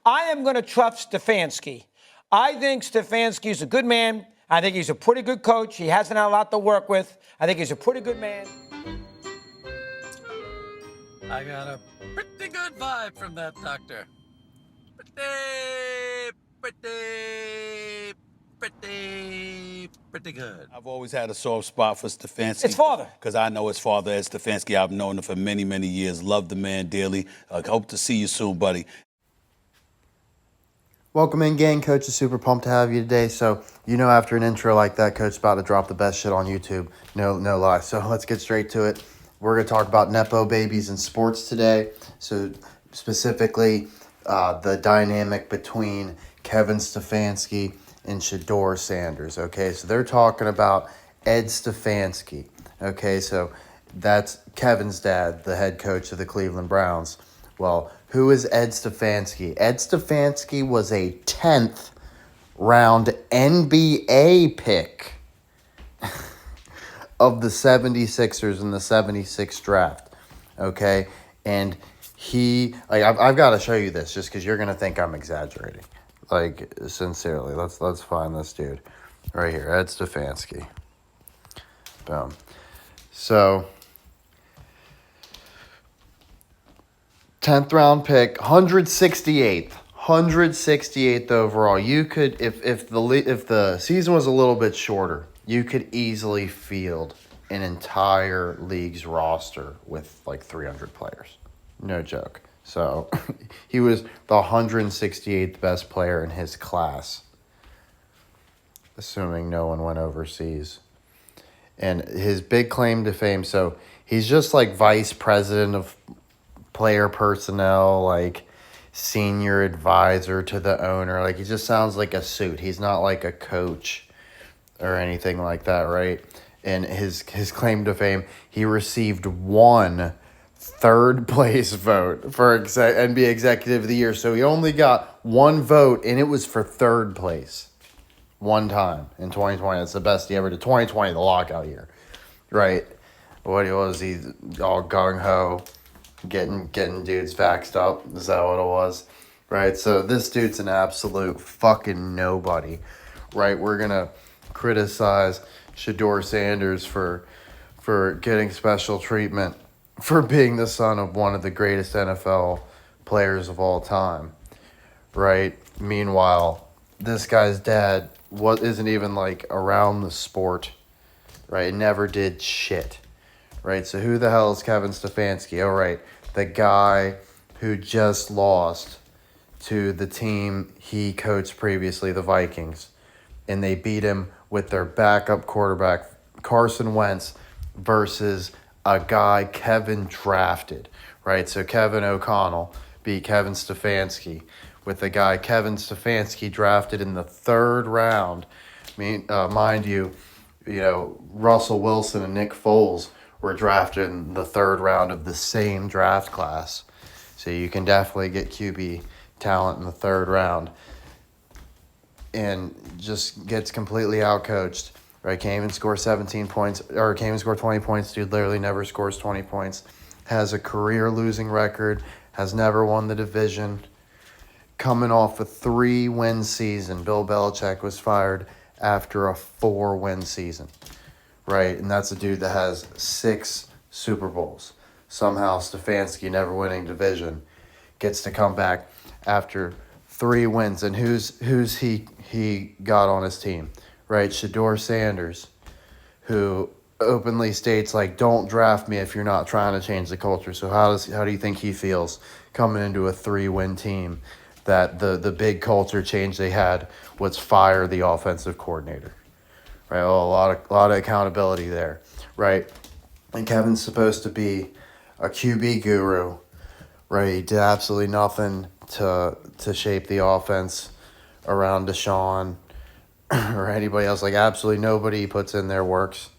I am going to trust Stefanski. I think Stefanski is a good man. I think he's a pretty good coach. He hasn't had a lot to work with. I think he's a pretty good man. I got a pretty good vibe from that doctor. Pretty good. I've always had a soft spot for Stefanski. His father. Because I know his father, Ed Stefanski. I've known him for many, many years. Love the man dearly. Hope to see you soon, buddy. Welcome in, gang. Coach is super pumped to have you today. So, after an intro like that, Coach is about to drop the best shit on YouTube. No lie. So let's get straight to it. We're going to talk about Nepo babies in sports today. So specifically, the dynamic between Kevin Stefanski and Shedeur Sanders. Okay, so they're talking about Ed Stefanski. Okay, so that's Kevin's dad, the head coach of the Cleveland Browns. Well, who is Ed Stefanski? Ed Stefanski was a 10th round NBA pick of the 76ers in the 76 draft. Okay, and I've got to show you this just because you're going to think I'm exaggerating. Sincerely, let's find this dude right here, Ed Stefanski. Boom. So, 10th round pick, 168th overall. You could, if the season was a little bit shorter, you could easily field an entire league's roster with like 300 players. No joke. So he was the 168th best player in his class, assuming no one went overseas. And his big claim to fame, so he's just like vice president of player personnel, like senior advisor to the owner. Like he just sounds like a suit. He's not like a coach or anything like that, right? And his claim to fame, he received one third place vote for NBA Executive of the Year. So he only got one vote, and it was for third place one time in 2020. That's the best he ever did. 2020, the lockout year, right? What was he all gung-ho, getting dudes vaxxed up? Is that what it was? Right? So this dude's an absolute fucking nobody, right? We're going to criticize Shedeur Sanders for getting special treatment for being the son of one of the greatest NFL players of all time, right? Meanwhile, this guy's dad isn't even like around the sport, right? Never did shit, right? So who the hell is Kevin Stefanski? Oh, right, the guy who just lost to the team he coached previously, the Vikings, and they beat him with their backup quarterback, Carson Wentz, versus a guy Kevin drafted, right? So Kevin O'Connell beat Kevin Stefanski with a guy Kevin Stefanski drafted in the third round. Mind you, Russell Wilson and Nick Foles were drafted in the third round of the same draft class. So you can definitely get QB talent in the third round. And just gets completely outcoached. Right, can't even score 17 points, or can't even score 20 points. Dude literally never scores 20 points. Has a career losing record. Has never won the division. Coming off a 3-win season. Bill Belichick was fired after a 4-win season. Right, and that's a dude that has 6 Super Bowls. Somehow Stefanski, never winning division, gets to come back after 3 wins. And who's he got on his team? Right, Shedeur Sanders, who openly states, like, don't draft me if you're not trying to change the culture. So how do you think he feels coming into a 3-win team that the big culture change they had was fire the offensive coordinator? Right, a lot of accountability there, right? And Kevin's supposed to be a QB guru, right? He did absolutely nothing to shape the offense around Deshaun or anybody else. Like, absolutely nobody he puts in there works,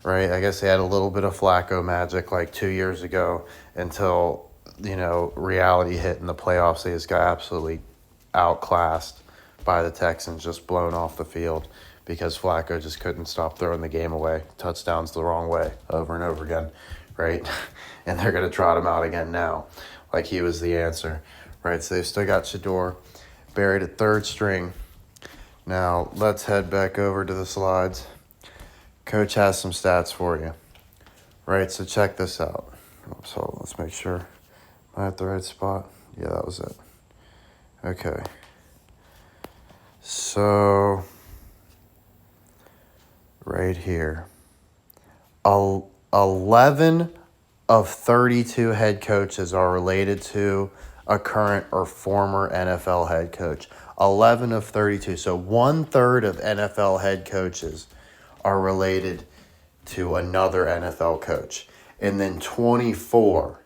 right? I guess they had a little bit of Flacco magic like 2 years ago until, reality hit in the playoffs. They just got absolutely outclassed by the Texans, just blown off the field because Flacco just couldn't stop throwing the game away. Touchdowns the wrong way over and over again, right? And they're going to trot him out again now like he was the answer, right? So they've still got Shador buried at third string. Now, let's head back over to the slides. Coach has some stats for you, right? So check this out. Oops, hold on, let's make sure I'm at the right spot. Yeah, that was it. Okay. So, right here. 11 of 32 head coaches are related to a current or former NFL head coach. 11 of 32. So 1/3 of NFL head coaches are related to another NFL coach. And then 24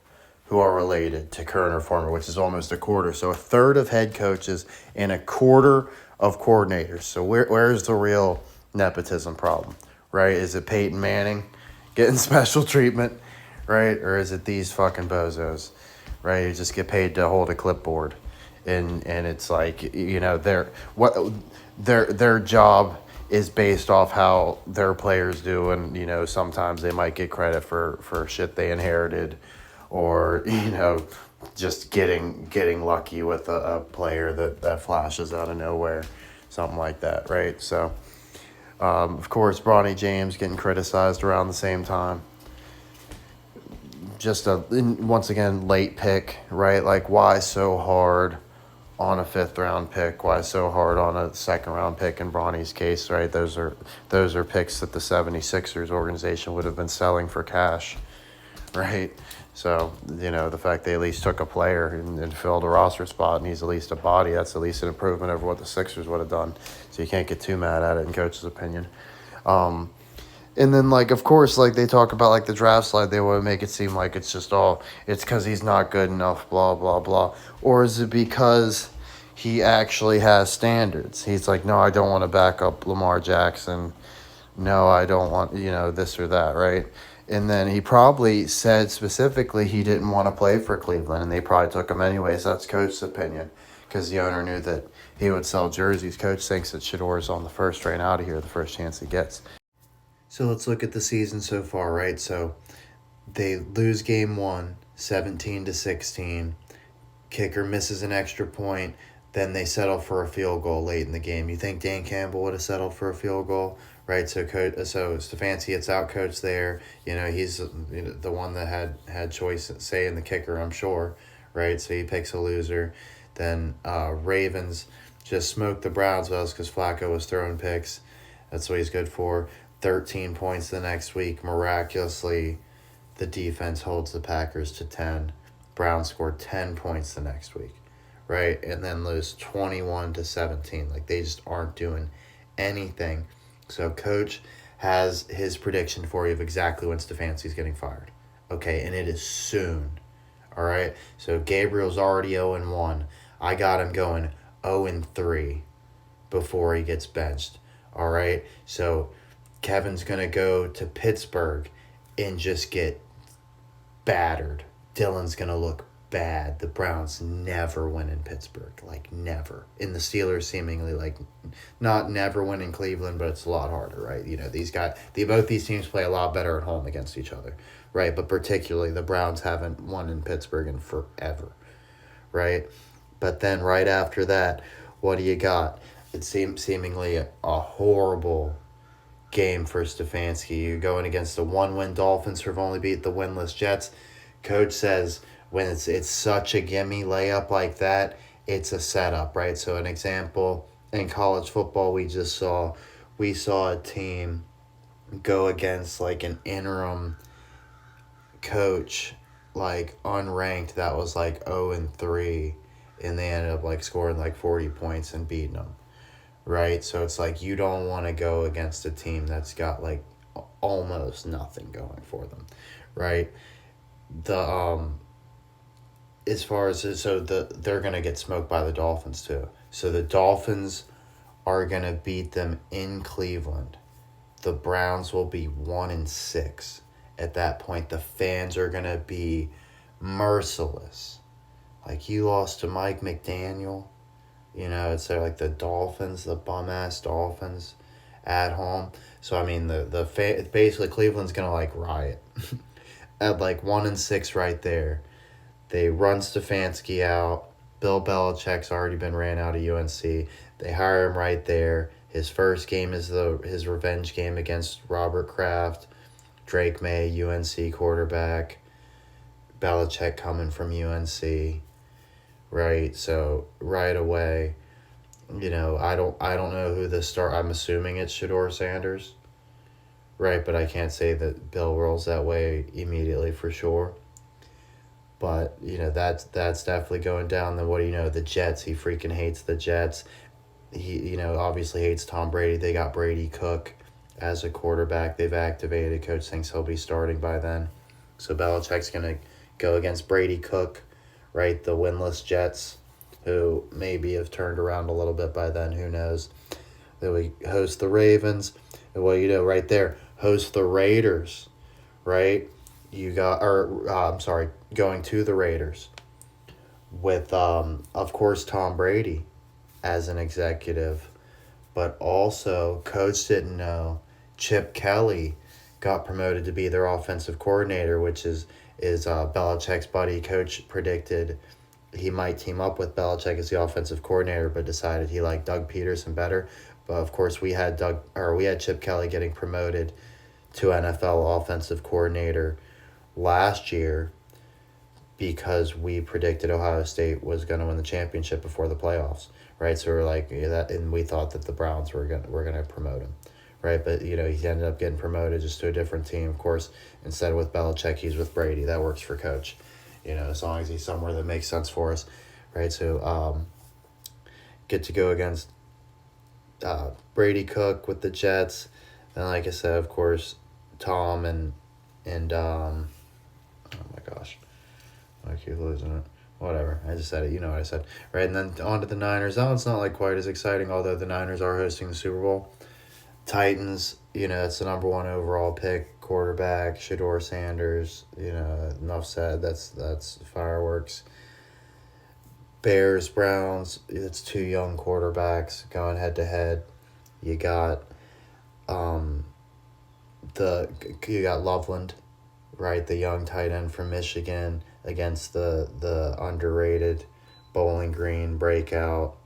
who are related to current or former, which is almost a quarter. So 1/3 of head coaches and a quarter of coordinators. So where's the real nepotism problem, right? Is it Peyton Manning getting special treatment, right? Or is it these fucking bozos, right? You just get paid to hold a clipboard. And it's like, you know, their job is based off how their players do, and you know, sometimes they might get credit for shit they inherited, or you know, just getting lucky with a player that flashes out of nowhere, something like that, right? So of course Bronny James getting criticized around the same time. Just once again, late pick, right? Like, why so hard on a 5th round pick? Why so hard on a 2nd round pick in Bronny's case, right? Those are picks that the 76ers organization would have been selling for cash, right? So, you know, the fact they at least took a player and filled a roster spot, and he's at least a body, that's at least an improvement over what the Sixers would have done. So you can't get too mad at it in coach's opinion. And then, like, of course, like, they talk about, like, the draft slide, they want to make it seem like it's just all, it's because he's not good enough, blah, blah, blah. Or is it because he actually has standards? He's like, no, I don't want to back up Lamar Jackson. No, I don't want, you know, this or that, right? And then he probably said specifically he didn't want to play for Cleveland, and they probably took him anyways. That's coach's opinion, because the owner knew that he would sell jerseys. Coach thinks that Shador's on the first train out of here, the first chance he gets. So let's look at the season so far, right? So they lose game 1, 17-16. Kicker misses an extra point. Then they settle for a field goal late in the game. You think Dan Campbell would have settled for a field goal, right? So Stefanski gets out coached there. You know, he's the one that had choice say in the kicker, I'm sure, right? So he picks a loser. Then Ravens just smoked the Browns because Flacco was throwing picks. That's what he's good for. 13 points the next week. Miraculously, the defense holds the Packers to 10. Browns scored 10 points the next week, right? And then lose 21-17. Like, they just aren't doing anything. So coach has his prediction for you of exactly when Stefanski's getting fired. Okay, and it is soon. All right? So Gabriel's already 0-1. I got him going 0-3 before he gets benched. All right? So Kevin's going to go to Pittsburgh and just get battered. Dylan's going to look bad. The Browns never win in Pittsburgh. Like, never. And the Steelers seemingly, like, not never win in Cleveland, but it's a lot harder, right? You know, both these teams play a lot better at home against each other, right? But particularly the Browns haven't won in Pittsburgh in forever, right? But then right after that, what do you got? It seems seemingly a horrible game for Stefanski. You're going against the 1-win Dolphins who have only beat the winless Jets. Coach says when it's such a gimme layup like that, it's a setup, right? So an example, in college football we saw a team go against like an interim coach, like unranked, that was like 0-3, and they ended up like scoring like 40 points and beating them. Right, so it's like you don't want to go against a team that's got like almost nothing going for them, right? As far as they're gonna get smoked by the Dolphins too. So the Dolphins are gonna beat them in Cleveland. The Browns will be 1-6 at that point. The fans are gonna be merciless. Like, you lost to Mike McDaniel. You know, it's like the Dolphins, the bum-ass Dolphins at home. So, I mean, basically Cleveland's going to, like, riot. At, like, 1-6 right there. They run Stefanski out. Bill Belichick's already been ran out of UNC. They hire him right there. His first game is his revenge game against Robert Kraft, Drake May, UNC quarterback. Belichick coming from UNC, right? So right away, I don't know who the start. I'm assuming it's Shador Sanders, right? But I can't say that Bill rolls that way immediately for sure. But that's definitely going down. Then what do you know? The Jets. He freaking hates the Jets. He obviously hates Tom Brady. They got Brady Cook as a quarterback. They've activated. Coach thinks he'll be starting by then. So Belichick's gonna go against Brady Cook, right? The winless Jets, who maybe have turned around a little bit by then. Who knows? Then we host the Ravens. And right there, host the Raiders, right? Going to the Raiders with, of course, Tom Brady as an executive, but also coach didn't know Chip Kelly got promoted to be their offensive coordinator, which is Belichick's buddy. Coach predicted he might team up with Belichick as the offensive coordinator, but decided he liked Doug Peterson better. But of course, we had Chip Kelly getting promoted to NFL offensive coordinator last year because we predicted Ohio State was going to win the championship before the playoffs, right? So we're like, yeah, that, and we thought that the Browns were gonna promote him, right? But he ended up getting promoted just to a different team. Of course, instead of with Belichick, he's with Brady. That works for Coach, as long as he's somewhere that makes sense for us, right? So get to go against Brady Cook with the Jets, and like I said, of course, Tom and oh my gosh, I keep losing it. Whatever, I just said it. You know what I said, right? And then on to the Niners. That one's not like quite as exciting, although the Niners are hosting the Super Bowl. Titans, it's the number 1 overall pick, quarterback Shador Sanders. Enough said. That's fireworks. Bears, Browns. It's 2 young quarterbacks going head to head. You got Loveland, right? The young tight end from Michigan against the underrated Bowling Green breakout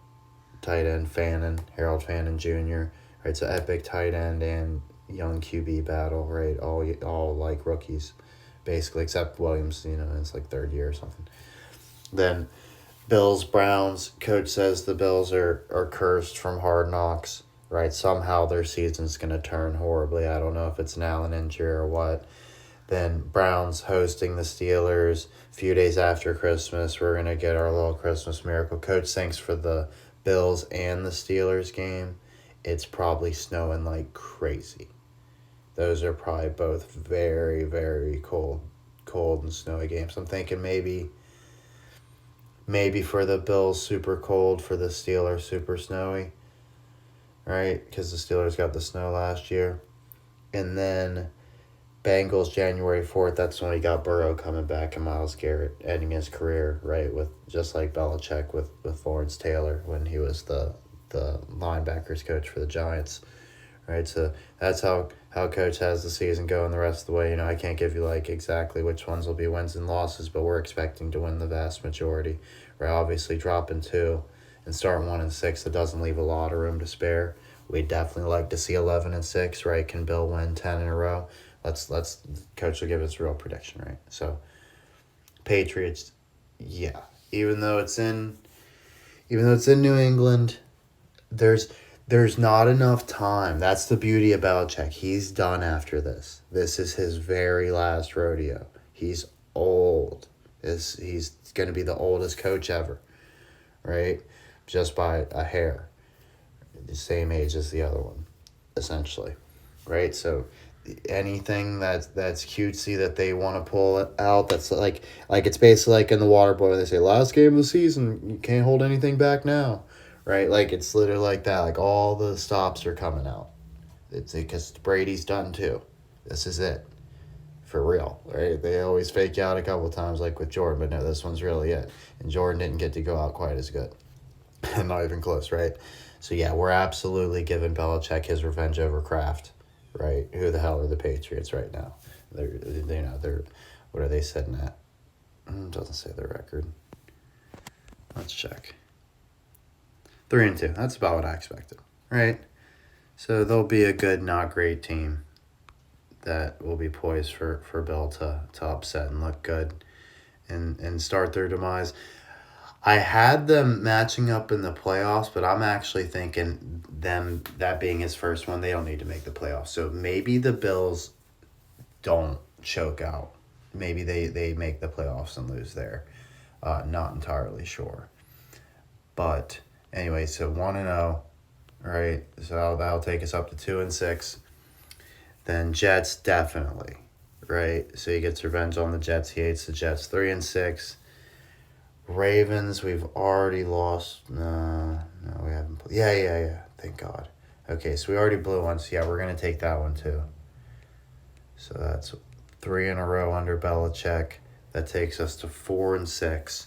tight end Harold Fannin Jr. Right, so epic tight end and young QB battle, right? All like rookies, basically, except Williams. It's like 3rd year or something. Then Bills, Browns. Coach says the Bills are cursed from Hard Knocks, right? Somehow their season's gonna turn horribly. I don't know if it's an Allen injury or what. Then Browns hosting the Steelers. A few days after Christmas, we're going to get our little Christmas miracle. Coach thinks for the Bills and the Steelers game, it's probably snowing like crazy. Those are probably both very, very cold and snowy games. I'm thinking maybe for the Bills, super cold, for the Steelers, super snowy, right? Because the Steelers got the snow last year. And then Bengals, January 4th, that's when we got Burrow coming back and Myles Garrett ending his career, right, with just like Belichick with Lawrence Taylor when he was the linebackers coach for the Giants, right? So that's how Coach has the season going the rest of the way. I can't give you like exactly which ones will be wins and losses, but we're expecting to win the vast majority, right? Obviously dropping 2 and starting 1-6, it doesn't leave a lot of room to spare. We'd definitely like to see 11-6, right? Can Bill win 10 in a row? Let's Coach will give us a real prediction, right? So Patriots, yeah. Even though it's in New England, there's not enough time. That's the beauty of Belichick. He's done after this. This is his very last rodeo. He's old. He's going to be the oldest coach ever, right? Just by a hair. The same age as the other one, essentially, right? So anything that's cutesy that they want to pull it out, that's like it's basically like in the water boy when they say last game of the season, you can't hold anything back now, right? Like it's literally like that. Like all the stops are coming out. It's because Brady's done too. This is it for real, right? They always fake out a couple of times like with Jordan, but no, this one's really it. And Jordan didn't get to go out quite as good. Not even close, right? So yeah, we're absolutely giving Belichick his revenge over Kraft, right? Who the hell are the Patriots right now? They're what are they sitting at? It doesn't say the record. Let's check. 3-2. That's about what I expected, right? So they'll be a good, not great team that will be poised for Bill to upset and look good and start their demise. I had them matching up in the playoffs, but I'm actually thinking them, that being his first one, they don't need to make the playoffs. So maybe the Bills don't choke out. Maybe they make the playoffs and lose there. Not entirely sure. But anyway, so 1-0, right? So that'll take us up to 2-6. Then Jets, definitely, right? So he gets revenge on the Jets. He hates the Jets. 3-6. Ravens, we've already lost. No, we haven't. Yeah. Thank God. Okay, so we already blew one. So yeah, we're gonna take that one too. So that's 3 in a row under Belichick. That takes us to 4-6.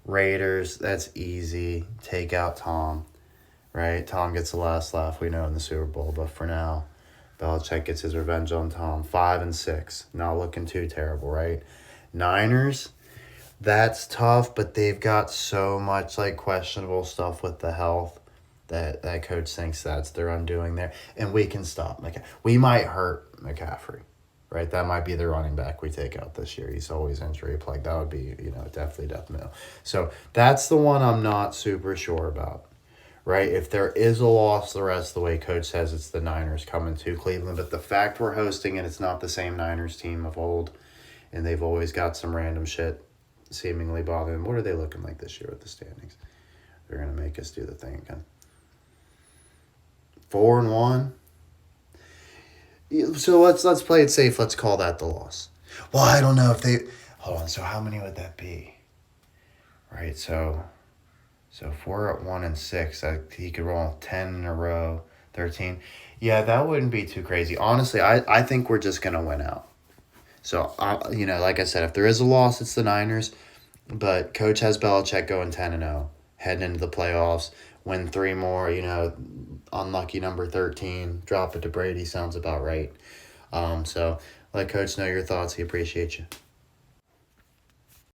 Raiders, that's easy. Take out Tom, right? Tom gets the last laugh, we know, in the Super Bowl. But for now, Belichick gets his revenge on Tom. 5-6. Not looking too terrible, right? Niners, that's tough, but they've got so much like questionable stuff with the health that coach thinks that's their undoing there. And we can stop McCaffrey. We might hurt McCaffrey, right? That might be the running back we take out this year. He's always injury plagued. That would be, definitely death meal. So that's the one I'm not super sure about, right? If there is a loss the rest of the way, coach says it's the Niners coming to Cleveland. But the fact we're hosting it, it's not the same Niners team of old. And they've always got some random shit seemingly bothering. What are they looking like this year with the standings? They're going to make us do the thing again. 4-1. So let's play it safe. Let's call that the loss. Well, I don't know if they... Hold on. So how many would that be? Right, so if we're at 1-6, he could roll 10 in a row, 13. Yeah, that wouldn't be too crazy. Honestly, I think we're just going to win out. So, like I said, if there is a loss, it's the Niners. But coach has Belichick going 10-0, heading into the playoffs, win 3 more, unlucky number 13, drop it to Brady, sounds about right. So let coach know your thoughts. He appreciates you.